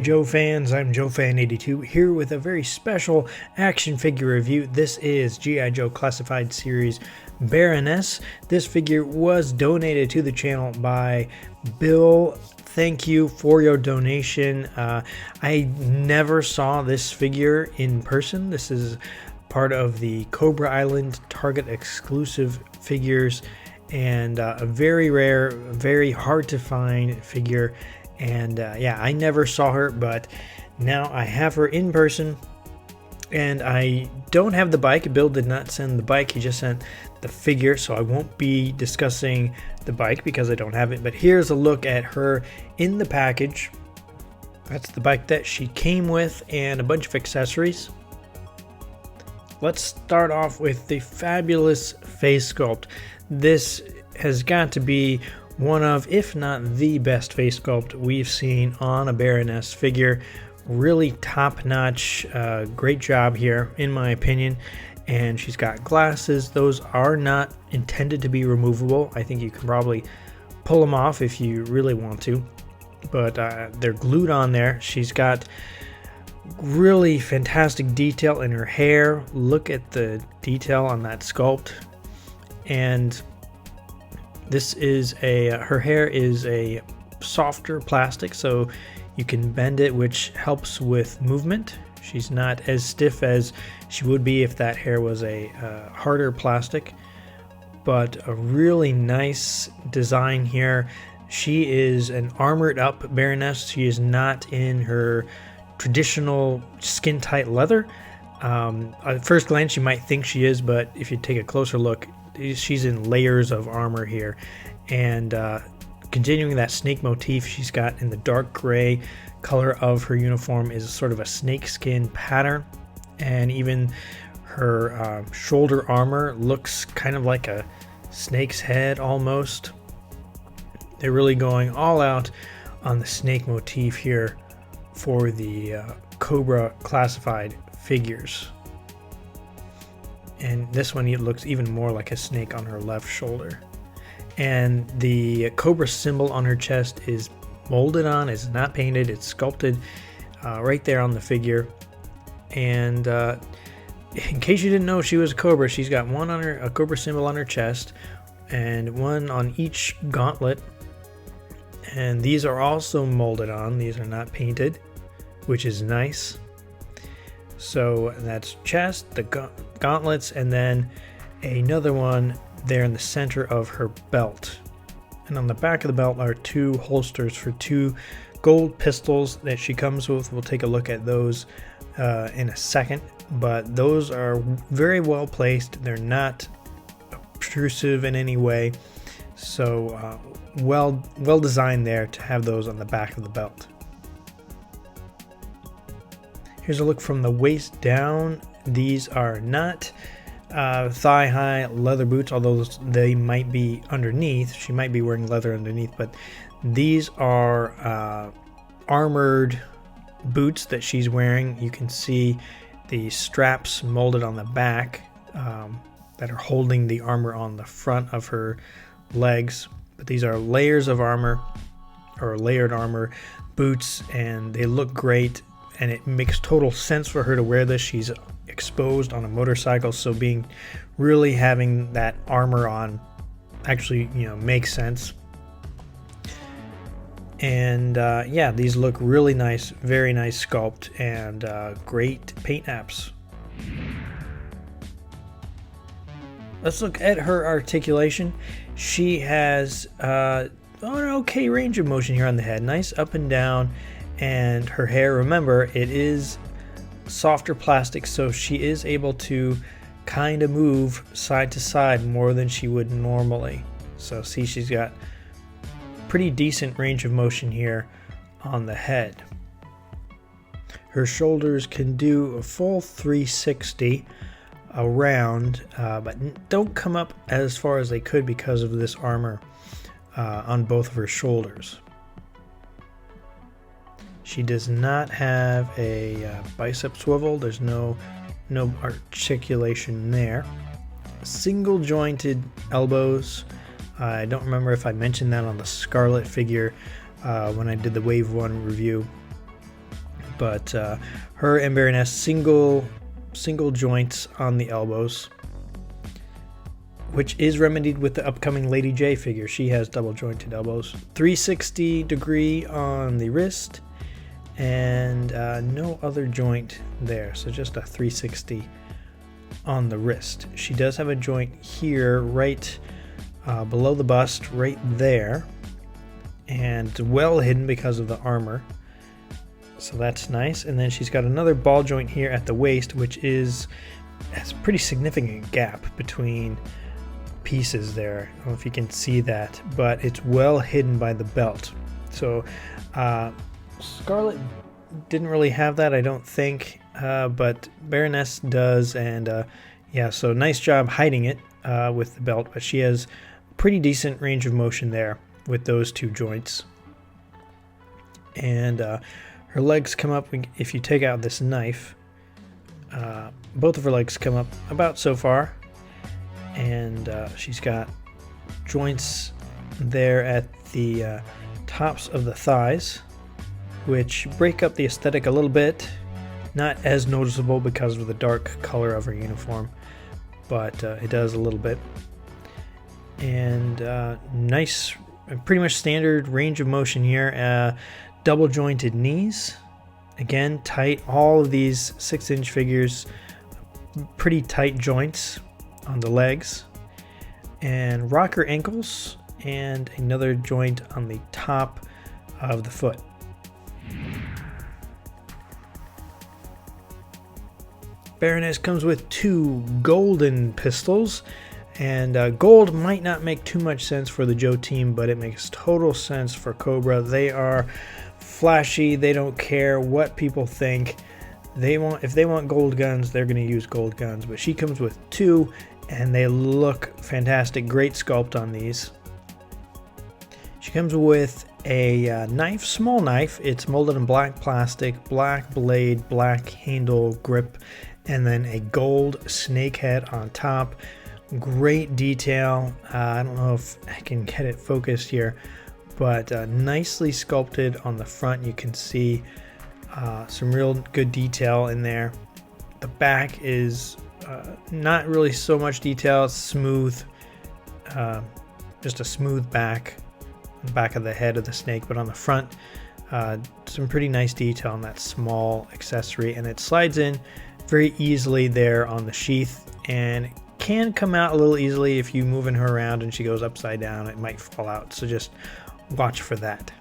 Joe fans, I'm JoeFan82 here with a very special action figure review. This is G.I. Joe Classified Series Baroness. This figure was donated to the channel by Bill. Thank you for your donation. I never saw this figure in person. This is part of the Cobra Island Target exclusive figures, and a very rare, very hard to find figure. And yeah, I never saw her, but now I have her in person. And I don't have the bike. Bill did not send the bike, he just sent the figure, so I won't be discussing the bike because I don't have it. But here's a look at her in the package. That's the bike that she came with and a bunch of accessories. Let's start off with the fabulous face sculpt. This has got to be one of, if not the best face sculpt we've seen on a Baroness figure. Really top-notch, great job here in my opinion. And she's got glasses. Those are not intended to be removable. I think you can probably pull them off if you really want to, but they're glued on there. She's got really fantastic detail in her hair. Look at the detail on that sculpt. And this is her hair is a softer plastic, so you can bend it, which helps with movement. She's not as stiff as she would be if that hair was a harder plastic, but a really nice design here. She is an armored up Baroness. She is not in her traditional skin tight leather. At first glance you might think she is, but if you take a closer look, she's in layers of armor here. And continuing that snake motif she's got in the dark gray color of her uniform is sort of a snake skin pattern. And even her shoulder armor looks kind of like a snake's head almost. They're really going all out on the snake motif here for the Cobra classified figures. And this one, it looks even more like a snake on her left shoulder. And the Cobra symbol on her chest is molded on, it's not painted, it's sculpted right there on the figure. And in case you didn't know she was a Cobra, she's got one on a Cobra symbol on her chest and one on each gauntlet. And these are also molded on, these are not painted, which is nice. So that's chest, the gauntlets, and then another one there in the center of her belt. And on the back of the belt are two holsters for two gold pistols that she comes with. We'll take a look at those in a second, but those are very well placed. They're not obtrusive in any way, so well designed there to have those on the back of the belt. Here's a look from the waist down. These are not thigh-high leather boots, although they might be underneath. She might be wearing leather underneath, but these are armored boots that she's wearing. You can see the straps molded on the back that are holding the armor on the front of her legs. But these are layers of armor, or layered armor boots, and they look great. And it makes total sense for her to wear this. She's exposed on a motorcycle, so having that armor on actually, makes sense. And yeah, these look really nice, very nice sculpt, and great paint apps. Let's look at her articulation. She has an okay range of motion here on the head, nice up and down. And her hair, remember, it is softer plastic, so she is able to kind of move side to side more than she would normally. So see, she's got pretty decent range of motion here on the head. Her shoulders can do a full 360 around, but don't come up as far as they could because of this armor on both of her shoulders. She does not have a bicep swivel. There's no articulation there. Single jointed elbows. I don't remember if I mentioned that on the Scarlet figure when I did the Wave 1 review. but her and Baroness single joints on the elbows, which is remedied with the upcoming Lady J figure. She has double jointed elbows. 360 degree on the wrist, and no other joint there, so just a 360 on the wrist. She does have a joint here right below the bust, right there, and it's well hidden because of the armor, so that's nice. And then she's got another ball joint here at the waist, which has a pretty significant gap between pieces there. I don't know if you can see that, but it's well hidden by the belt. So Scarlet didn't really have that, I don't think, but Baroness does, and yeah, so nice job hiding it with the belt, but she has pretty decent range of motion there with those two joints. And her legs come up, if you take out this knife, both of her legs come up about so far, and she's got joints there at the tops of the thighs, which break up the aesthetic a little bit. Not as noticeable because of the dark color of her uniform, but it does a little bit. And nice, pretty much standard range of motion here. Double jointed knees, again tight. All of these 6-inch figures, pretty tight joints on the legs, and rocker ankles, and another joint on the top of the foot. Baroness comes with two golden pistols, and gold might not make too much sense for the Joe team, but it makes total sense for Cobra. They are flashy, they don't care what people think. If they want gold guns, they're going to use gold guns, but she comes with two, and they look fantastic. Great sculpt on these. She comes with a knife, small knife. It's molded in black plastic, black blade, black handle grip, and then a gold snake head on top. Great detail. I don't know if I can get it focused here, but nicely sculpted on the front. You can see some real good detail in there. The back is not really so much detail. It's smooth, just a smooth back of the head of the snake, but on the front, some pretty nice detail on that small accessory, and it slides in very easily there on the sheath, and it can come out a little easily if you moving her around and she goes upside down. It might fall out, so just watch for that.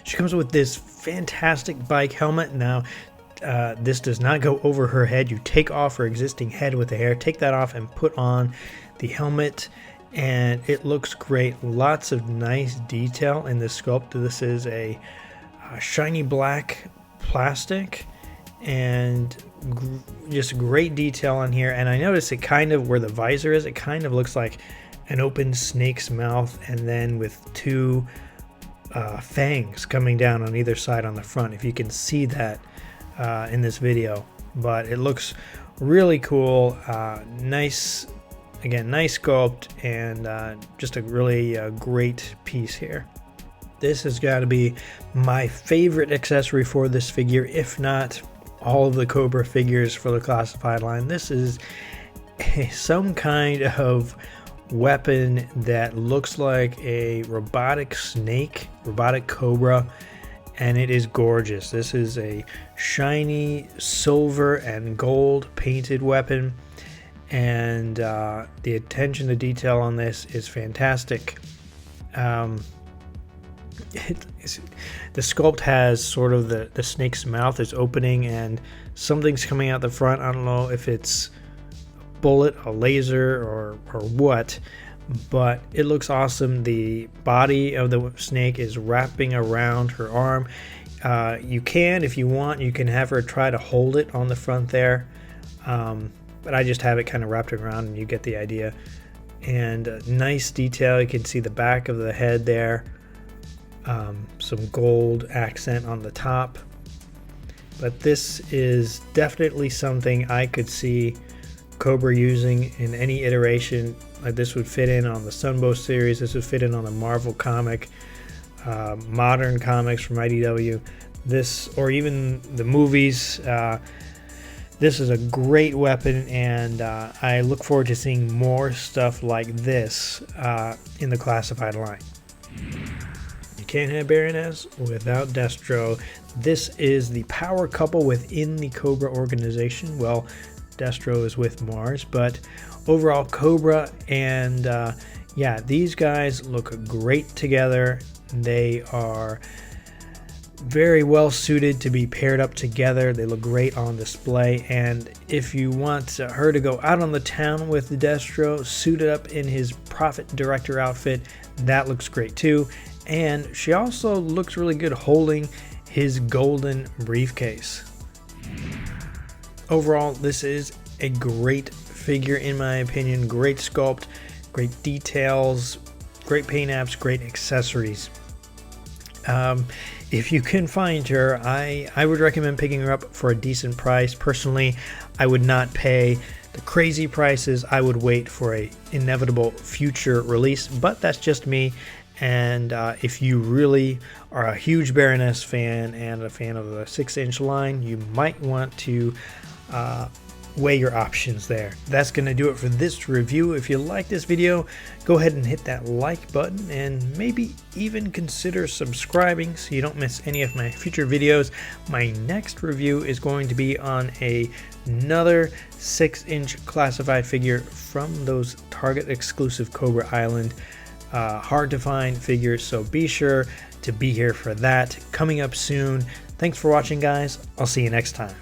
She comes with this fantastic bike helmet. Now this does not go over her head. You take off her existing head with the hair, take that off, and put on the helmet, and it looks great. Lots of nice detail in this sculpt. This is a shiny black plastic, and just great detail on here. And I noticed it kind of, where the visor is, it kind of looks like an open snake's mouth, and then with two fangs coming down on either side on the front, if you can see that in this video. But it looks really cool. Nice, again, nice sculpt, and just a really great piece here. This has got to be my favorite accessory for this figure, if not all of the Cobra figures for the Classified line. This is some kind of weapon that looks like a robotic snake, robotic cobra, and it is gorgeous. This is a shiny silver and gold painted weapon, and the attention to detail on this is fantastic. The sculpt has sort of the snake's mouth is opening and something's coming out the front. I don't know if it's a bullet, a laser, or what, but it looks awesome. The body of the snake is wrapping around her arm. You can, if you want, you can have her try to hold it on the front there, but I just have it kind of wrapped around, and you get the idea. And nice detail. You can see the back of the head there. Some gold accent on the top, but this is definitely something I could see Cobra using in any iteration. Like, this would fit in on the Sunbow series, this would fit in on the Marvel comic, modern comics from IDW. this, or even the movies. This is a great weapon, and I look forward to seeing more stuff like this in the Classified line. You can't have Baroness without Destro. This is the power couple within the Cobra organization. Well, Destro is with Mars, but overall Cobra and yeah, these guys look great together. They are very well suited to be paired up together. They look great on display, and if you want her to go out on the town with Destro suited up in his Prophet Director outfit, that looks great too. And she also looks really good holding his golden briefcase. Overall, this is a great figure in my opinion. Great sculpt, great details, great paint apps, great accessories. If you can find her, I would recommend picking her up for a decent price. Personally, I would not pay the crazy prices. I would wait for a inevitable future release, but that's just me. And if you really are a huge Baroness fan and a fan of the 6-inch line, you might want to weigh your options there. That's going to do it for this review. If you like this video, go ahead and hit that like button and maybe even consider subscribing so you don't miss any of my future videos. My next review is going to be on another 6-inch classified figure from those Target exclusive Cobra Island hard to find figures, so be sure to be here for that. Coming up soon. Thanks for watching, guys. I'll see you next time.